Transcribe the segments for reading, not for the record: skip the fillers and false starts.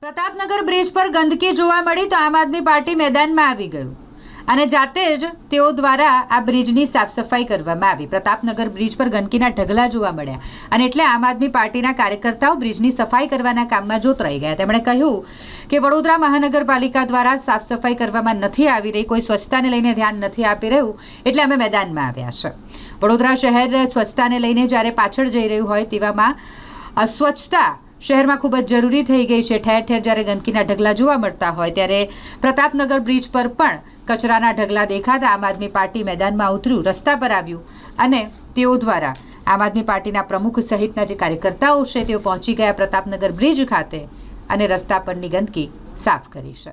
Pratapnagar bridge પર ગંદકી જોવા મળી તો આમ આદમી પાર્ટી મેદાનમાં આવી ગયું અને જાતે જ તેઓ દ્વારા આ બ્રિજની સાફ સફાઈ કરવામાં આવી। પ્રતાપનગર બ્રિજ પર ગંદકીના ઢગલા જોવા મળ્યા અને એટલે આમ આદમી પાર્ટીના કાર્યકર્તાઓ બ્રિજની સફાઈ કરવાના કામમાં જોતરાઈ ગયા। તેમણે કહ્યું કે વડોદરા મહાનગરપાલિકા દ્વારા સાફ સફાઈ કરવામાં નથી આવી રહી, કોઈ સ્વચ્છતાને લઈને ધ્યાન નથી આપી રહ્યું, એટલે અમે મેદાનમાં આવ્યા છે। વડોદરા શહેર સ્વચ્છતાને લઈને જ્યારે પાછળ જઈ રહ્યું હોય તેવામાં સ્વચ્છતા शहर में खूब जरूरी थी गई है। ठेर ठेर जयरे गंदकीना ढगला जोवा मळता होय त्यारे प्रतापनगर ब्रिज पर पण कचराना ढगला देखाता आम आदमी पार्टी मैदान में उतर्યું, रस्ता पर आव्યું અને તેઓ द्वारा आम आदमी पार्टीना प्रमुख सहितना जे कार्यकर्ताओ छे तेओ पहोंची गया प्रतापनगर ब्रिज खाते અને रस्ता परनी गंदकी साफ करी छे।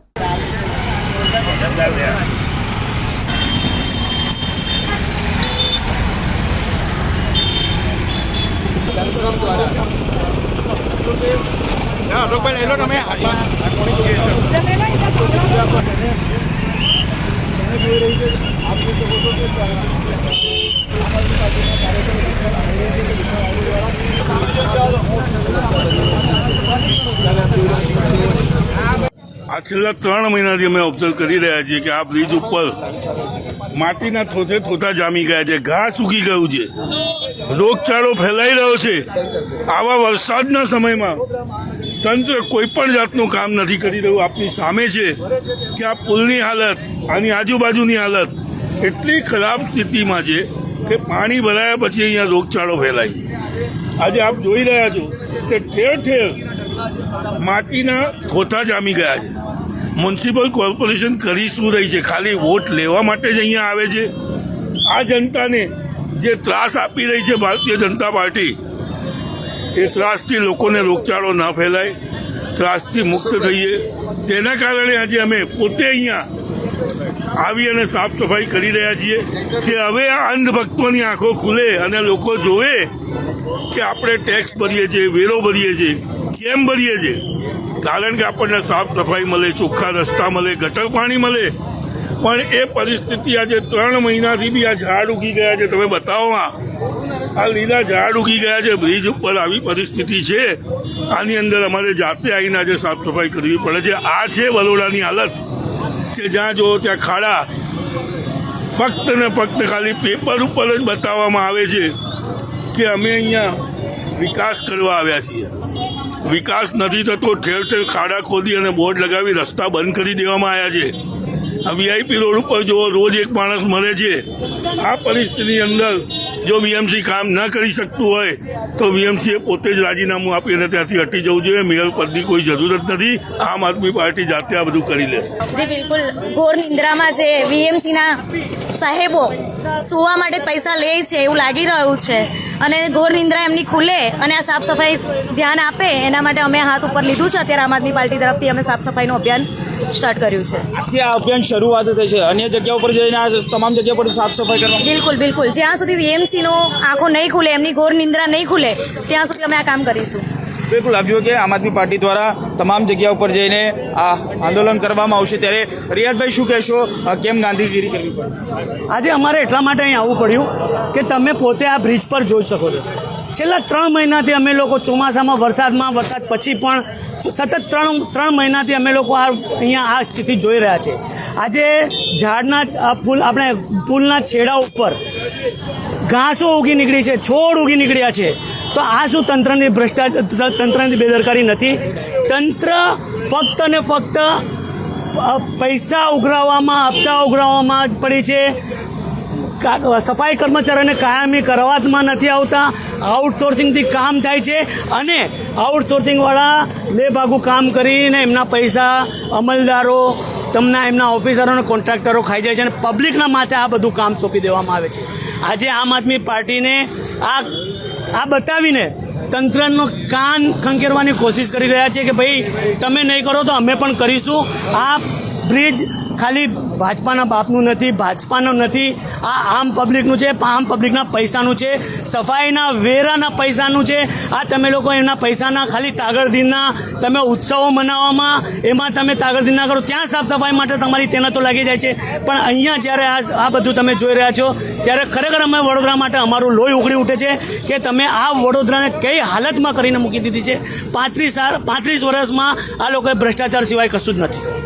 આ છેલ્લા 3 મહિનાથી અમે ઓબ્ઝર્વ કરી રહ્યા છીએ કે આ બ્રિજ ઉપર માટીના થોથે થોથા જામી ગયા છે, ઘાસ ઉગી ગયું છે, રોગચાળો ફેલાઈ રહ્યો છે। આવા વરસાદના સમયમાં તંત્ર કોઈ પણ જાતનું કામ નથી કરી રહ્યું। આપની સામે છે કે આ પુલની હાલત, આની આજુબાજુની હાલત એટલી ખરાબ સ્થિતિમાં છે કે પાણી ભરાયા પછી અહીંયા રોગચાળો ફેલાય। આજે આપ જોઈ રહ્યા છો કે ઠેર ઠેર માટીના થોથા જામી ગયા છે। મ્યુનિસિપલ કોર્પોરેશન કરી શું રહી છે? ખાલી વોટ લેવા માટે જ અહીંયા આવે છે। આ જનતાને જે ત્રાસ આપી રહી છે ભારતીય જનતા પાર્ટી, એ ત્રાસથી લોકોને રોગચાળો ન ફેલાય, ત્રાસથી મુક્ત થઈએ તેના કારણે આજે અમે પોતે અહીંયા આવી અને સાફ સફાઈ કરી રહ્યા છીએ કે હવે આ અંધભક્તોની આંખો ખુલે અને લોકો જોવે કે આપણે ટેક્સ ભરીએ છીએ, વેરો ભરીએ છીએ, કેમ ભરીએ છીએ? કારણ કે આપણને સાફ સફાઈ મળે, ચોખ્ખા રસ્તા મળે, ગટર પાણી મળે। પણ એ પરિસ્થિતિ આજે 3 મહિનાથી બી આ ઝાડ ઉગી ગયા છે। તમે બતાવો, આ લીલા ઝાડ ઉગી ગયા છે બ્રિજ ઉપર, આવી પરિસ્થિતિ છે। આની અંદર અમારે જાતે આવીને આજે સાફ સફાઈ કરવી પડે છે। આ છે વડોદરાની હાલત કે જ્યાં જો ત્યાં ખાડા ફક્ત ને ફક્ત ખાલી પેપર ઉપર જ બતાવવામાં આવે છે કે અમે અહીંયા વિકાસ કરવા આવ્યા છીએ। વિકાસ નથી થતો, ઠેર ઠેર ખાડા ખોદી અને બોર્ડ લગાવી રસ્તા બંધ કરી દેવામાં આવ્યા છે। વીઆઈપી રોડ ઉપર જો રોજ એક માણસ મરે છે। આ પરિસ્થિતિની અંદર જો વીએમસી કામ ન કરી શકતું હોય તો વીએમસીએ પોતે જ રાજીનામું આપી અને ત્યાંથી હટી જવું જોઈએ। મેયર પદની કોઈ જરૂર જ નથી। આમ આદમી પાર્ટી જાતે આ બધું કરી લેશે। જે બિલકુલ ઘોર નિંદ્રામાં છે, વીએમસીના સાહેબો સુવા માટે પૈસા લે છે એવું લાગી રહ્યું છે અને ઘોર નિંદ્રા એમની ખુલે અને આ સાફ સફાઈ ધ્યાન આપે એના માટે અમે હાથ ઉપર લીધું છે। અત્યારે આમ આદમી પાર્ટી તરફથી અમે સાફ સફાઈનું અભિયાન સ્ટાર્ટ કર્યું છે। આજથી આ અભિયાન શરૂઆત થઈ છે, અન્ય જગ્યાઓ પર જઈને આ તમામ જગ્યા પર સાફ સફાઈ કરવા? બિલકુલ બિલકુલ, જ્યાં સુધી વીએમસીનો આંખો નહીં ખુલે, એમની ઘોર નિંદ્રા નહીં ખુલે, ત્યાં સુધી અમે આ કામ કરીશું। બિલકુલ, આપ જુઓ કે આમ આદમી પાર્ટી દ્વારા તમામ જગ્યા ઉપર જઈને આ આંદોલન કરવામાં આવશે। ત્યારે રિયાઝભાઈ શું કહેશો, કેમ ગાંધીગીરી કરવી પડે? આજે અમારે એટલા માટે અહીં આવવું પડ્યું કે તમે પોતે આ બ્રિજ પર જોઈ શકો છો। છેલ્લા 3 મહિનાથી અમે લોકો ચોમાસામાં, વરસાદ પછી પણ સતત 3 મહિનાથી અમે લોકો અહીંયા આ સ્થિતિ જોઈ રહ્યા છે। આજે ઝાડના ફૂલ, આપણે પુલના છેડા ઉપર ઘાસો ઉગી નીકળી છે, છોડ ઉગી નીકળ્યા છે। તો આ શું તંત્રની તંત્રની બેદરકારી નથી? તંત્ર ફક્ત ને ફક્ત પૈસા ઉઘરાવવામાં, હપ્તા ઉઘરાવવામાં જ પડી છે। સફાઈ કર્મચારીઓને કાયમી કરવામાં નથી આવતા। આઉટસોર્સિંગથી કામ થાય છે અને આઉટસોર્સિંગવાળા લેભાગું કામ કરીને એમના પૈસા અમલદારો, એમના ઓફિસરોને કોન્ટ્રાક્ટરો ખાઈ જાય છે અને પબ્લિકના માથે આ બધું કામ સોંપી દેવામાં આવે છે। આજે આમ આદમી પાર્ટીને આ બતાવીને તંત્રનો કાન ખંખેરવાની કોશિશ કરી રહ્યા છે કે ભાઈ તમે નહીં કરો તો અમે પણ કરીશું। આ બ્રિજ ખાલી ભાજપાના બાપનું નથી, ભાજપાનું નથી, આ આમ પબ્લિકનું છે, આમ પબ્લિકના પૈસાનું છે, સફાઈના વેરાના પૈસાનું છે. આ તમે લોકો એમના પૈસાના ખાલી તાગડધીના તમે ઉત્સવો મનાવવામાં એમાં તમે તાગડધીના કરો, ત્યાં સાફ સફાઈ માટે તમારી તેના તો લાગી જાય છે. પણ અહીંયા જ્યારે આ બધું તમે જોઈ રહ્યા છો ત્યારે ખરેખર અમે વડોદરા માટે અમારું લોહી ઉકળી ઉઠે છે કે તમે આ વડોદરાને કઈ હાલતમાં કરીને મૂકી દીધી છે. 35 વર્ષમાં આ લોકોએ ભ્રષ્ટાચાર સિવાય કશું જ નથી કર્યું.